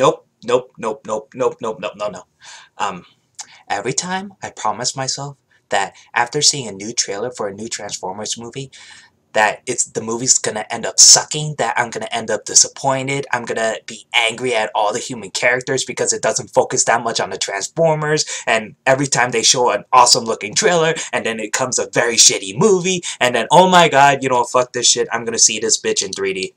Nope, nope, nope, nope, nope, nope, nope, no, no. Um, every time I promise myself that after seeing a new trailer for a new Transformers movie, that the movie's gonna end up sucking, that I'm gonna end up disappointed, I'm gonna be angry at all the human characters because it doesn't focus that much on the Transformers, and every time they show an awesome looking trailer, and then it comes a very shitty movie, and then oh my god, you know, fuck this shit, I'm gonna see this bitch in 3D.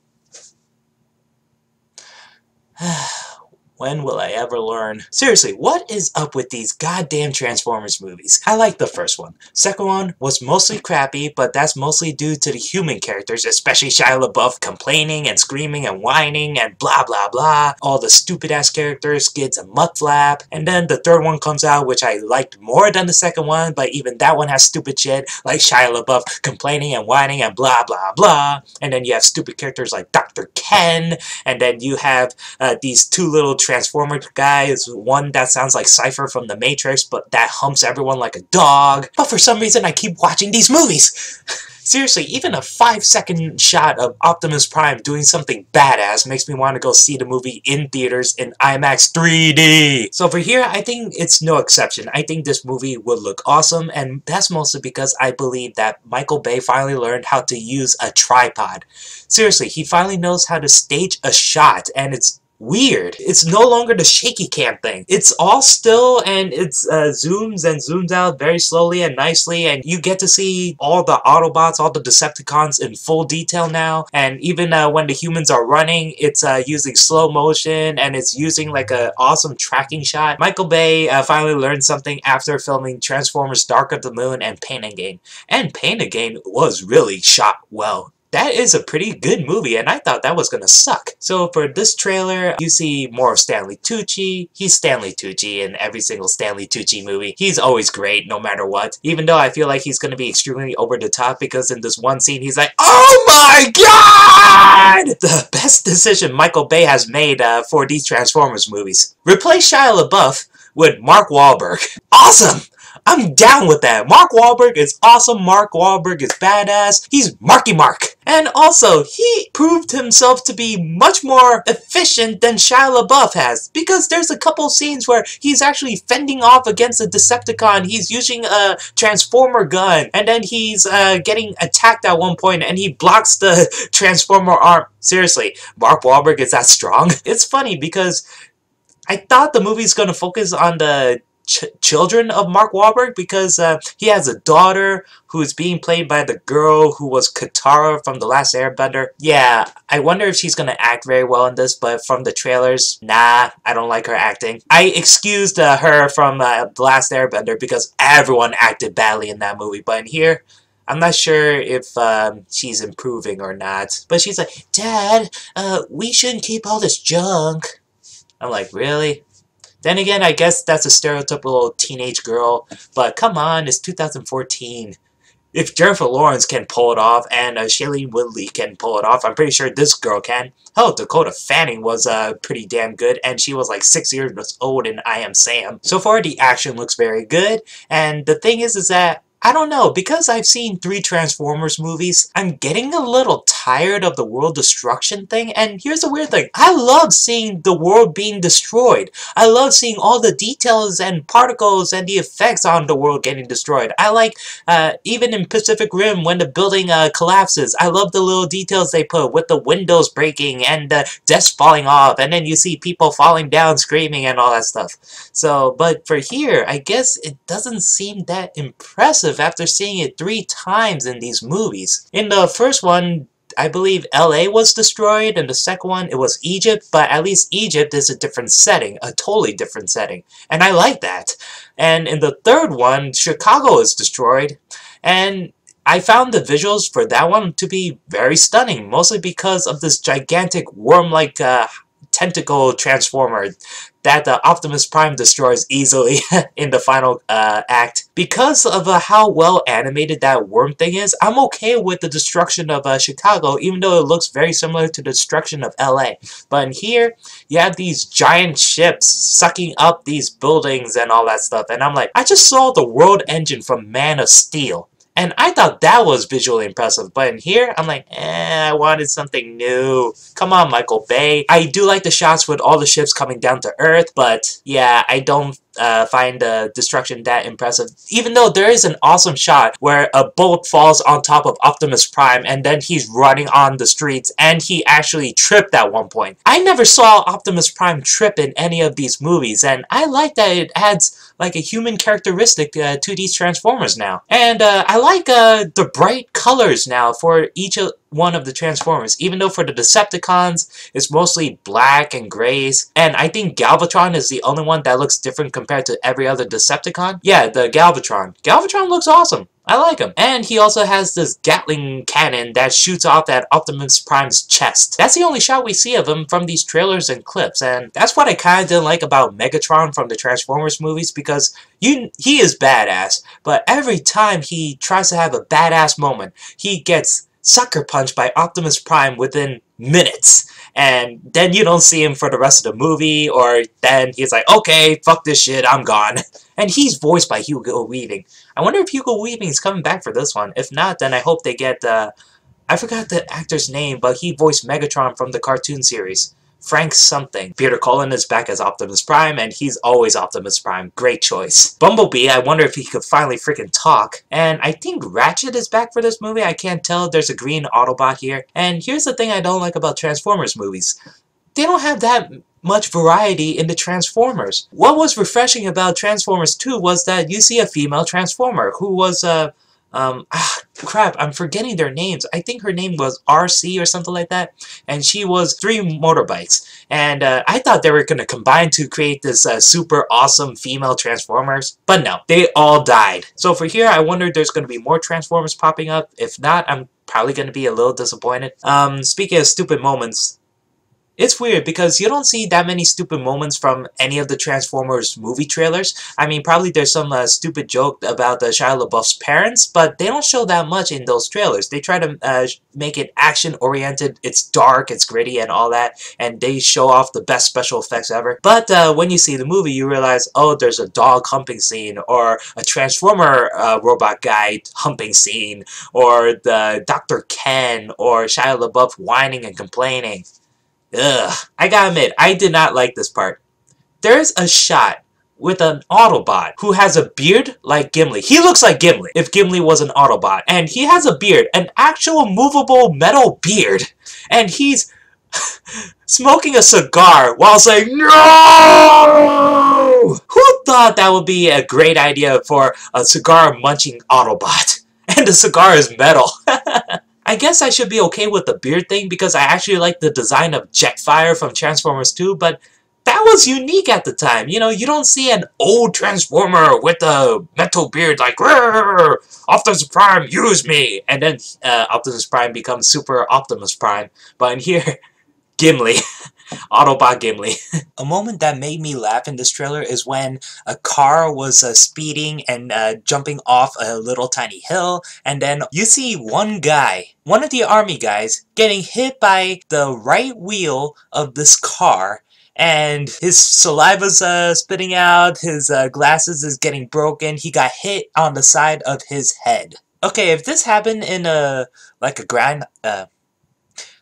When will I ever learn? Seriously, what is up with these goddamn Transformers movies? I liked the first one. Second one was mostly crappy, but that's mostly due to the human characters, especially Shia LaBeouf complaining and screaming and whining and blah blah blah. All the stupid ass characters, Skids and Mudflap. And then the third one comes out, which I liked more than the second one, but even that one has stupid shit, like Shia LaBeouf complaining and whining and blah blah blah. And then you have stupid characters like Dr. Ken, and then you have these two little Transformer guys, one that sounds like Cypher from the Matrix, but that humps everyone like a dog. But for some reason, I keep watching these movies. Seriously, even a 5-second shot of Optimus Prime doing something badass makes me want to go see the movie in theaters in IMAX 3D. So for here, I think it's no exception. I think this movie would look awesome, and that's mostly because I believe that Michael Bay finally learned how to use a tripod. Seriously, he finally knows how to stage a shot, and it's weird. It's no longer the shaky cam thing. It's all still, and it's zooms and zooms out very slowly and nicely, and you get to see all the Autobots, all the Decepticons in full detail now, and even when the humans are running, it's using slow motion, and it's using like a awesome tracking shot. Michael Bay finally learned something after filming Transformers Dark of the Moon and Pain and Gain. And Pain and Gain was really shot well. That is a pretty good movie, and I thought that was gonna suck. So for this trailer, you see more of Stanley Tucci. He's Stanley Tucci in every single Stanley Tucci movie. He's always great, no matter what. Even though I feel like he's gonna be extremely over the top, because in this one scene, he's like, "Oh my god!" The best decision Michael Bay has made for these Transformers movies. Replace Shia LaBeouf with Mark Wahlberg. Awesome! I'm down with that. Mark Wahlberg is awesome. Mark Wahlberg is badass. He's Marky Mark. And also, he proved himself to be much more efficient than Shia LaBeouf has. Because there's a couple scenes where he's actually fending off against a Decepticon. He's using a Transformer gun. And then he's getting attacked at one point, and he blocks the Transformer arm. Seriously, Mark Wahlberg is that strong? It's funny because I thought the movie's gonna focus on the children of Mark Wahlberg, because he has a daughter who's being played by the girl who was Katara from The Last Airbender. Yeah, I wonder if she's gonna act very well in this, but from the trailers, nah, I don't like her acting. I excused her from The Last Airbender because everyone acted badly in that movie, but in here, I'm not sure if she's improving or not. But she's like, "Dad, we shouldn't keep all this junk." I'm like, really? Then again, I guess that's a stereotypical teenage girl, but come on, it's 2014. If Jennifer Lawrence can pull it off, and Shailene Woodley can pull it off, I'm pretty sure this girl can. Hell, Dakota Fanning was pretty damn good, and she was like 6 years old in I Am Sam. So far, the action looks very good, and the thing is that I don't know, because I've seen 3 Transformers movies, I'm getting a little tired of the world destruction thing, and here's the weird thing. I love seeing the world being destroyed. I love seeing all the details and particles and the effects on the world getting destroyed. I like, even in Pacific Rim, when the building collapses, I love the little details they put with the windows breaking and the desks falling off, and then you see people falling down screaming and all that stuff. So, but for here, I guess it doesn't seem that impressive after seeing it 3 times in these movies. In the first one, I believe LA was destroyed, and the second one, it was Egypt, but at least Egypt is a different setting, a totally different setting, and I like that. And in the third one, Chicago is destroyed, and I found the visuals for that one to be very stunning, mostly because of this gigantic worm-like tentacle transformer that Optimus Prime destroys easily in the final act. Because of how well animated that worm thing is, I'm okay with the destruction of Chicago, even though it looks very similar to the destruction of LA. But in here, you have these giant ships sucking up these buildings and all that stuff, and I'm like, I just saw the world engine from Man of Steel. And I thought that was visually impressive, but in here, I'm like, I wanted something new. Come on, Michael Bay. I do like the shots with all the ships coming down to Earth, but yeah, I don't find the destruction that impressive. Even though there is an awesome shot where a bolt falls on top of Optimus Prime and then he's running on the streets and he actually tripped at one point. I never saw Optimus Prime trip in any of these movies, and I like that it adds like a human characteristic to these Transformers now. And I like the bright colors now for each one of the Transformers, even though for the Decepticons it's mostly black and grays, and I think Galvatron is the only one that looks different compared to every other Decepticon. Yeah, the Galvatron. Galvatron looks awesome. I like him. And he also has this Gatling cannon that shoots off at Optimus Prime's chest. That's the only shot we see of him from these trailers and clips, and that's what I kind of didn't like about Megatron from the Transformers movies, because he is badass, but every time he tries to have a badass moment, he gets sucker punched by Optimus Prime within minutes, and then you don't see him for the rest of the movie, or then he's like, okay, fuck this shit, I'm gone. And he's voiced by Hugo Weaving. I wonder if Hugo Weaving is coming back for this one. If not, then I hope they get, I forgot the actor's name, but he voiced Megatron from the cartoon series. Frank something. Peter Cullen is back as Optimus Prime, and he's always Optimus Prime. Great choice. Bumblebee, I wonder if he could finally freaking talk. And I think Ratchet is back for this movie. I can't tell. There's a green Autobot here. And here's the thing I don't like about Transformers movies. They don't have that much variety in the Transformers. What was refreshing about Transformers 2 was that you see a female Transformer who was, crap, I'm forgetting their names. I think her name was RC or something like that. And she was 3 motorbikes. And I thought they were going to combine to create this super awesome female Transformers. But no, they all died. So for here, I wonder if there's going to be more Transformers popping up. If not, I'm probably going to be a little disappointed. Speaking of stupid moments, it's weird because you don't see that many stupid moments from any of the Transformers movie trailers. I mean, probably there's some stupid joke about Shia LaBeouf's parents, but they don't show that much in those trailers. They try to make it action-oriented, it's dark, it's gritty, and all that, and they show off the best special effects ever. But when you see the movie, you realize, oh, there's a dog humping scene, or a Transformer robot guy humping scene, or the Dr. Ken, or Shia LaBeouf whining and complaining. Ugh. I gotta admit, I did not like this part. There's a shot with an Autobot who has a beard like Gimli. He looks like Gimli if Gimli was an Autobot. And he has a beard, an actual movable metal beard. And he's smoking a cigar while saying, "No!" Who thought that would be a great idea for a cigar-munching Autobot? And the cigar is metal. I guess I should be okay with the beard thing because I actually like the design of Jetfire from Transformers 2, but that was unique at the time. You know, you don't see an old Transformer with a metal beard like, "Rrr, Optimus Prime, use me!" And then Optimus Prime becomes Super Optimus Prime. But in here, Gimli. Autobot Gimli. A moment that made me laugh in this trailer is when a car was speeding and jumping off a little tiny hill, and then you see one guy, one of the army guys, getting hit by the right wheel of this car, and his saliva's spitting out, his glasses is getting broken, he got hit on the side of his head. Okay, if this happened in a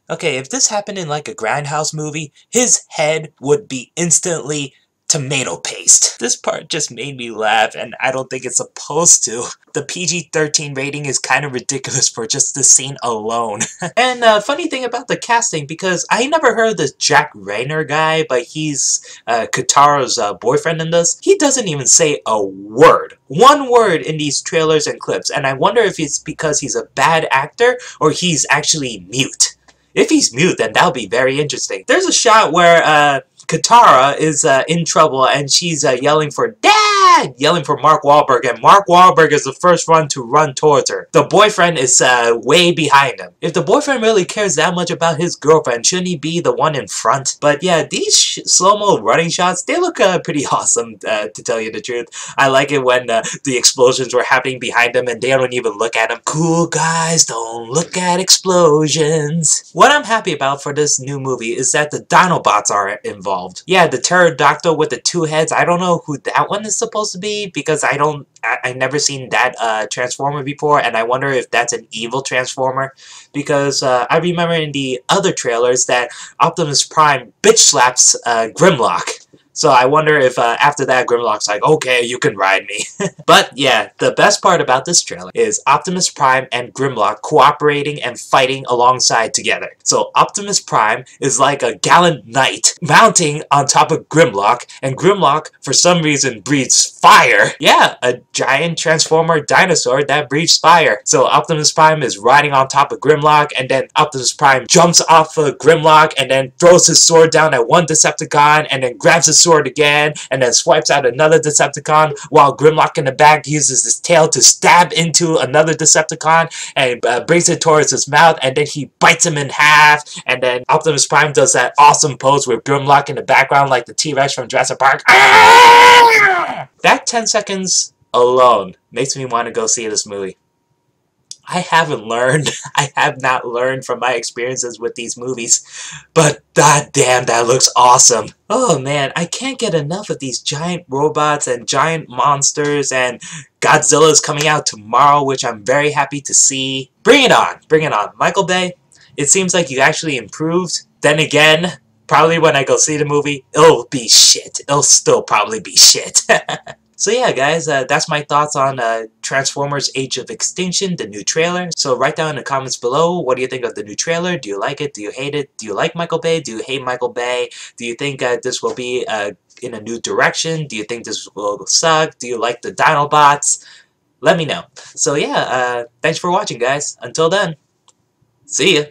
Grindhouse movie, his head would be instantly tomato paste. This part just made me laugh, and I don't think it's supposed to. The PG-13 rating is kind of ridiculous for just this scene alone. And funny thing about the casting, because I never heard of this Jack Reynor guy, but he's Katara's boyfriend in this. He doesn't even say a word. One word in these trailers and clips, and I wonder if it's because he's a bad actor or he's actually mute. If he's mute, then that'll be very interesting. There's a shot where Katara is in trouble and she's yelling for Dad! Yelling for Mark Wahlberg, and Mark Wahlberg is the first one to run towards her. The boyfriend is way behind him. If the boyfriend really cares that much about his girlfriend, shouldn't he be the one in front? But yeah, these slow-mo running shots, they look pretty awesome, to tell you the truth. I like it when the explosions were happening behind them and they don't even look at them. Cool guys don't look at explosions. What I'm happy about for this new movie is that the Dinobots are involved. involved. Yeah, the pterodactyl with the 2 heads, I don't know who that one is supposed to be, because I never seen that Transformer before, and I wonder if that's an evil Transformer, because I remember in the other trailers that Optimus Prime bitch slaps Grimlock. So I wonder if after that Grimlock's like, okay, you can ride me. But yeah, the best part about this trailer is Optimus Prime and Grimlock cooperating and fighting alongside together. So Optimus Prime is like a gallant knight mounting on top of Grimlock, and Grimlock, for some reason, breathes fire. Yeah, a giant Transformer dinosaur that breathes fire. So Optimus Prime is riding on top of Grimlock, and then Optimus Prime jumps off of Grimlock and then throws his sword down at one Decepticon, and then grabs his sword again, and then swipes out another Decepticon, while Grimlock in the back uses his tail to stab into another Decepticon, and brings it towards his mouth, and then he bites him in half, and then Optimus Prime does that awesome pose with Grimlock in the background like the T-Rex from Jurassic Park. That 10 seconds alone makes me want to go see this movie. I haven't learned. I have not learned from my experiences with these movies. But goddamn, that looks awesome. Oh man, I can't get enough of these giant robots and giant monsters, and Godzilla's coming out tomorrow, which I'm very happy to see. Bring it on. Bring it on. Michael Bay, it seems like you actually improved. Then again, probably when I go see the movie, it'll be shit. It'll still probably be shit. So yeah, guys, that's my thoughts on Transformers Age of Extinction, the new trailer. So write down in the comments below, what do you think of the new trailer? Do you like it? Do you hate it? Do you like Michael Bay? Do you hate Michael Bay? Do you think this will be in a new direction? Do you think this will suck? Do you like the Dinobots? Let me know. So yeah, thanks for watching, guys. Until then, see ya.